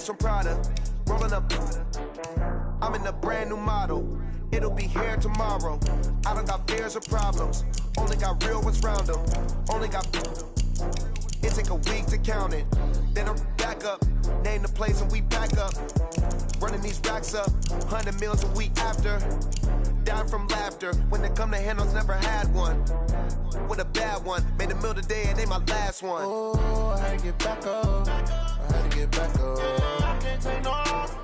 From Prada, rolling up. I'm in a brand new model. It'll be here tomorrow. I don't got fears or problems. Only got real ones round them. Only got. It take a week to count it. Then I'm back stack up. Name the place and we pack up. Running these racks up, 100 meals a week after. Dying from laughter. When it come to handles, never had one. With a bad one, made a meal today and they my last one. Oh, I had to get back up. I had to get back up. I can't take no off.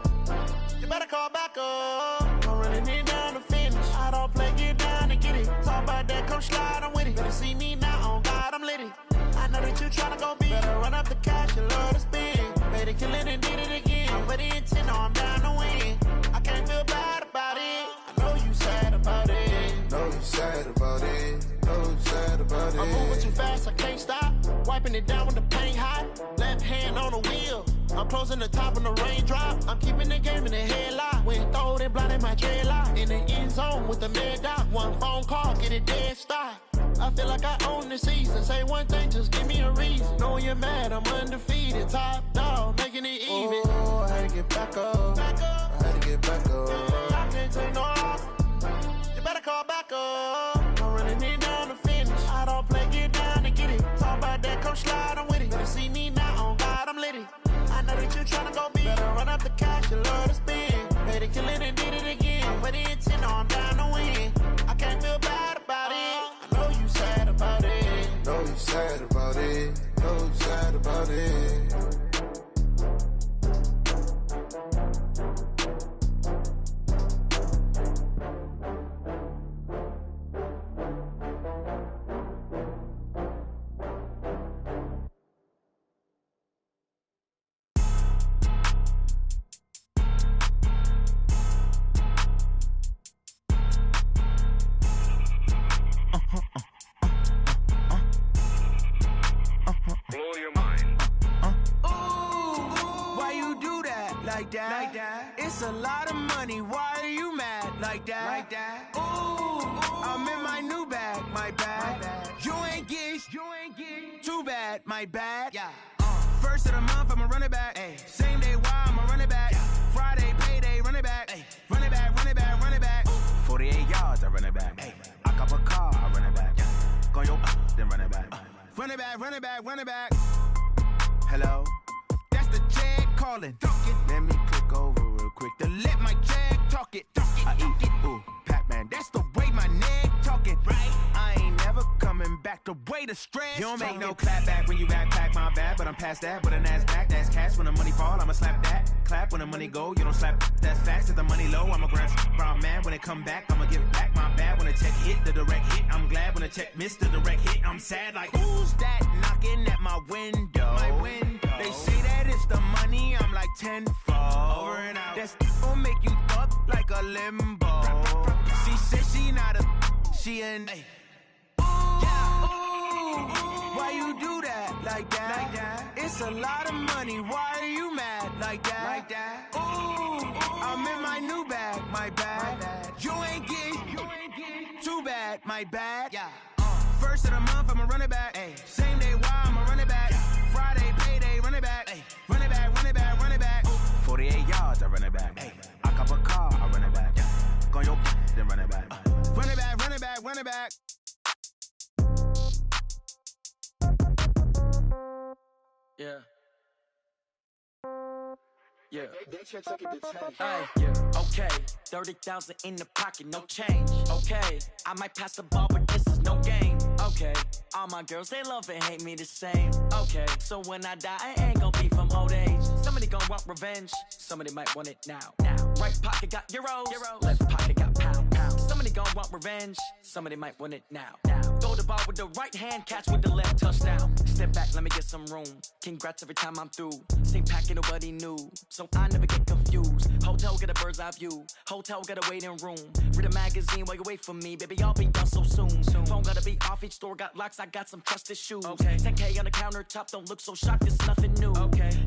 You better call back up. I'm running it down to finish. I don't play, get down and get it. Talk about that, come slide, I'm with it. Better see me now, on God, I'm litty. I know that you tryna go big. Better run up the cash, you love to spend. Made it, kill it, and did it again. I'm with the intent, no, I'm down to win. I can't feel bad about it. I know you sad about it. Know you sad about it. Know you sad about it. I'm moving too fast, I can't stop. Wiping it down with the paint hot. Left hand on the wheel. I'm closing the top on the raindrop. I'm keeping the game in the headlock. When throwed and blinded my dreadlock. In the end zone with the mad dot. One phone call, get it dead stop. I feel like I own the season. Say one thing, just give me a reason. Knowing you're mad, I'm undefeated. Top dog, making it even. Oh, I had to get back up. I had to get back up. I can't take no off. You better call back up. I'm running it down to finish. I don't play, get down and get it. Talk about that, come slide, I'm with it. Better see me now, on God, I'm litty. I know that you tryna go big. Better run up the cash, you love to spend. Made it, kill it, and did it again. But the intent, no, I'm down to win. I can't feel bad about it. I know you sad about it. Know you sad about it. Know you sad about it. It's a lot of money, why are you mad like that? Ooh, I'm in my new bag, my bad. You ain't get too bad, my bad. Yeah. First of the month, I'ma run it back. Ay. Same day, why I'ma run it back. Friday, payday, run it back. Ay. Run it back, run it back, run it back. 48 yards, I run it back. Ay. I cop a car, I run it back. Go your then run it back. Run it back, run it back, run it back. Hello? That's the jag calling. Let me click over real quick to let my jag talk it. I eat it, ooh, Pac-Man. That's the way my neck talking. Right? I ain't never coming back the way the stress. You don't make no clap back when you backpack my bad, but I'm past that. With an ass back, that's cash. When the money fall, I'ma slap that. Clap when the money go, you don't slap. That's facts. If the money low, I'ma grab brown man. When it come back, I'ma give back my bad. When the check hit, the direct hit. I'm glad when the check missed the direct hit. I'm sad like, who's that knocking at my window? My window. They say that it's the money, I'm like tenfold. Over and out. That's gon' make you up like a limbo. She said she not a, she an. Ay. Ooh, yeah. Ooh, why you do that like that? It's a lot of money, why are you mad like that? Ooh, I'm in my new bag, my bad. You ain't get too bad, my bad. Yeah. First of the month, I'ma run it back. Ay. Same day, why I'ma run it back. Friday, payday, run it back. Ay. Run it back, run it back, run it back. 48 yards, I run it back. Ay. I cop a car, I run it back. Go your then run it back. Run it back, run it back, run it back. Yeah. Yeah. Hey, yeah. Okay, 30,000 in the pocket, no change. Okay, I might pass the ball, but this is no game. Okay, all my girls, they love and hate me the same. Okay, so when I die, I ain't gon' be from old age. Somebody gon' want revenge, somebody might want it now. Right pocket got euros, left pocket got pound. Somebody gon' want revenge, somebody might want it now. Throw the ball with the right hand, catch with the left, touchdown. Step back, let me get some room. Congrats every time I'm through. Same packet, nobody knew, so I never get confused. Hotel get a bird's eye view, hotel got a waiting room. Read a magazine while you wait for me, baby, I'll be done so soon. Phone gotta be off, each store got locks, I got some trusted shoes. 10K on the countertop, don't look so shocked, it's nothing new.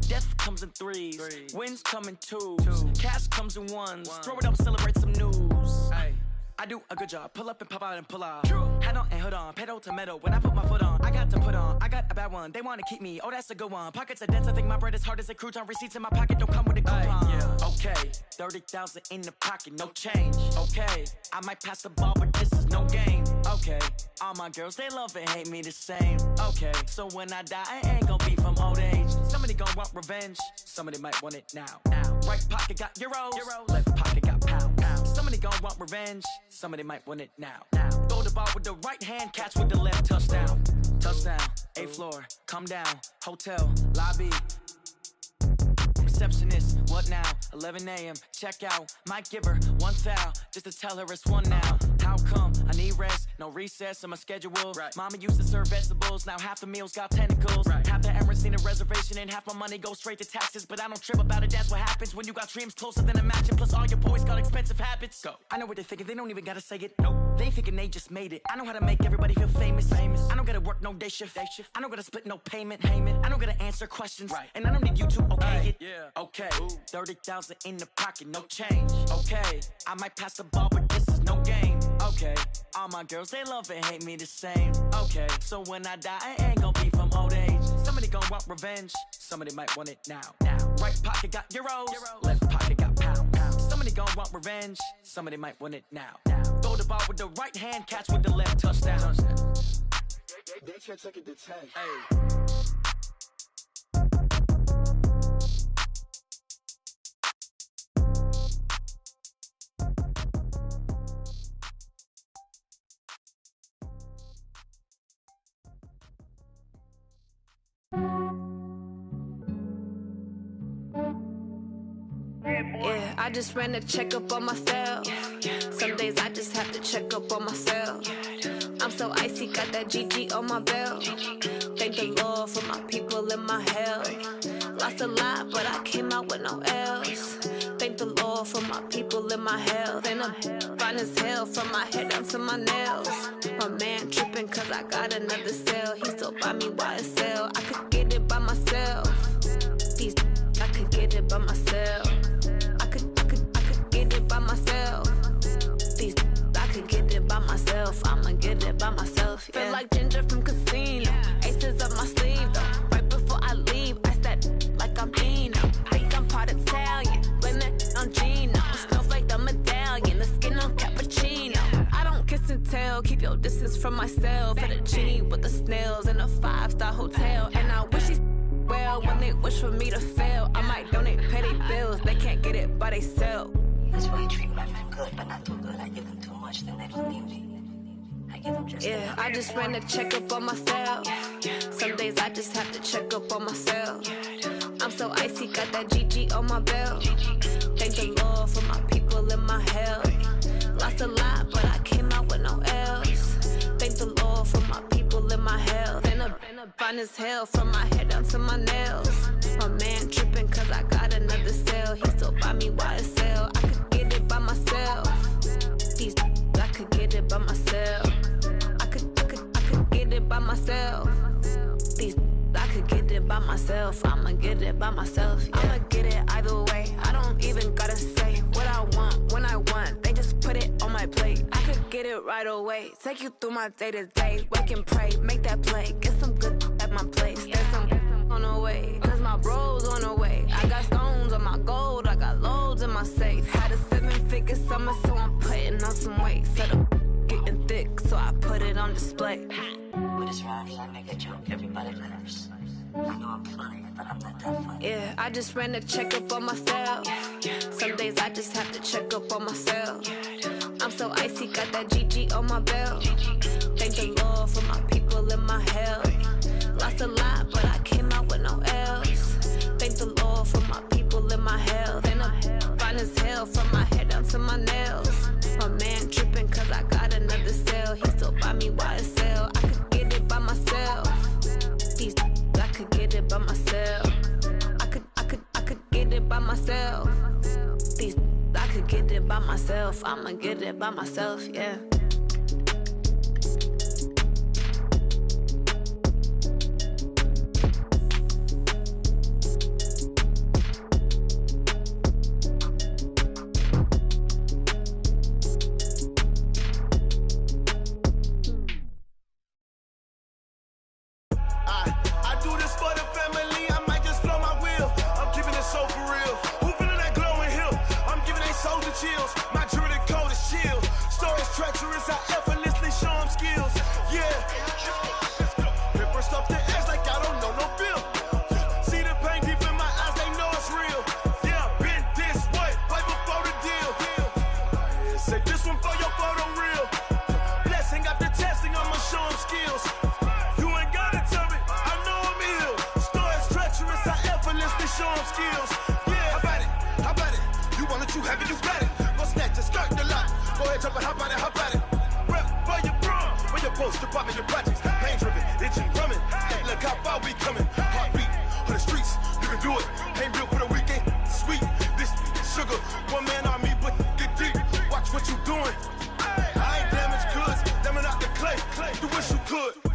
Death comes in threes, wins come in twos. Cash comes in ones, throw it up, celebrate some news. I do a good job, pull up and pop out and pull out. Head on and hood on, pedal to metal. When I put my foot on, I got to put on. I got a bad one, they wanna keep me, oh that's a good one. Pockets are dense, I think my bread is hard as a crouton. Receipts in my pocket don't come with a coupon. Okay, 30,000 in the pocket, no change. Okay, I might pass the ball, but this is no game. Okay, all my girls, they love and hate me the same. Okay, so when I die, I ain't gon' be from old age. Somebody Somebody gon' want revenge. Somebody might want it now. Right pocket got euros. Left pocket got pounds. Somebody gon' want revenge. Somebody might want it now. Throw the ball with the right hand, catch with the left. Touchdown. Touchdown. 8th floor. Come down. Hotel. Lobby. Receptionist, what now? 11 a.m. Check out. Might give her one foul just to tell her it's one now. How come? I need rest, no recess in my schedule. Right. Mama used to serve vegetables, now half the meals got tentacles. Right. Half the errands need a reservation and half my money goes straight to taxes. But I don't trip about it, that's what happens when you got dreams closer than a match. And plus all your boys got expensive habits. Go. I know what they're thinking, they don't even gotta say it. Nope. They thinking they just made it. I know how to make everybody feel famous. I don't gotta work no day shift. I don't gotta split no payment. I don't gotta answer questions. Right. And I don't need you to okay it. Yeah. Okay, 30,000 in the pocket, no change. Okay, I might pass the ball, but this is no game. Okay, all my girls, they love and hate me the same. Okay, so when I die, I ain't gon' be from old age. Somebody gon' want revenge, somebody might want it now. Right pocket got euros, left pocket got pounds. Somebody gon' want revenge, somebody might want it now. Throw the ball with the right hand, catch with the left. Touchdown. They can't take it to 10. Hey. Yeah, I just ran a checkup on myself. Some days I just have to check up on myself. I'm so icy, got that GG on my belt. Thank the Lord for my people in my health. Lost a lot, but I came out with no L's. Thank the Lord for my people in my health. And I'm fine as hell from my head down to my nails. My man tripping cause I got another cell. He still buy me YSL. I could get it by myself. These I could get it by myself. I could get it by myself. These I could get it by myself. I'ma get it by myself. Yeah. Feel like Ginger from Casino. Aces up my sleeve though. Right before I leave, I said like I'm Dino. Think I'm part Italian. Blame it on Gino. Smells like the medallion. The skin on cappuccino. I don't kiss and tell. Keep your distance from myself. For the genie with the snails in a 5-star hotel. And I wish he's well when they wish for me to fail. I might donate petty bills. They can't get it by themselves. That's why I treat my men good, but not too good. I give them too much, then they don't need me. I give them just yeah, I just ran a checkup on myself. Some days I just have to check up on myself. I'm so icy, got that GG on my belt. Thank the Lord for my people in my health. Lost a lot, but I came out with no L's. Thank the Lord for my people in my health. And I'm fine as hell from my head down to my nails. My man tripping cause I got another cell. He still buy me YSL. I could get it by myself. These I could get it by myself. I could get it by myself. These I could get it by myself. I'ma get it by myself. Yeah. I'ma get it either way. I don't even gotta say what I want when I want. They just put it on my plate. I could get it right away. Take you through my day to day. Wake and pray, make that play. Get some good at my place. There's some on the way. Cause my bro's on the way. I got stones on my gold. I got loads in my safe. Had a 7-figure summer, so I'm putting on some weight. Set up getting thick, so I put it on display. With his rhymes, I make a joke, everybody laughs. I know I'm funny, but I'm not that funny. Yeah, I just ran a checkup on myself. Some days I just have to check up on myself. I'm so icy, got that GG on my belt. Thank the Lord for my people in my health. Lost a lot, but I came out with no L's. Thank the Lord for my people in my health. And I'm fine as hell from my head down to my nails. My man tripping cause I got another cell. He still buy me YSL. I could get it by myself. These I could get it by myself. I could get it by myself. These I could get it by myself. I'ma get it by myself, yeah. Chills. My jewelry coat is chill. Stories treacherous, I effortlessly show them skills. Yeah. Paper stuff the edge like I don't know no bill. See the pain chills. Yeah, how about it? How about it? You want it, you have it, you got it. Go snatch a skirt the lot. Go ahead, jump it, how about it? How about it? Rep where you from? Where your post, department, your projects. Pain driven, itching, drumming. Hey, look how far we coming. Heartbeat on the streets, you can do it. Ain't built for the weekend. Sweet, this sugar. One man army, but get deep. Watch what you doing. I ain't damaged goods, damn it out the clay. You wish you could.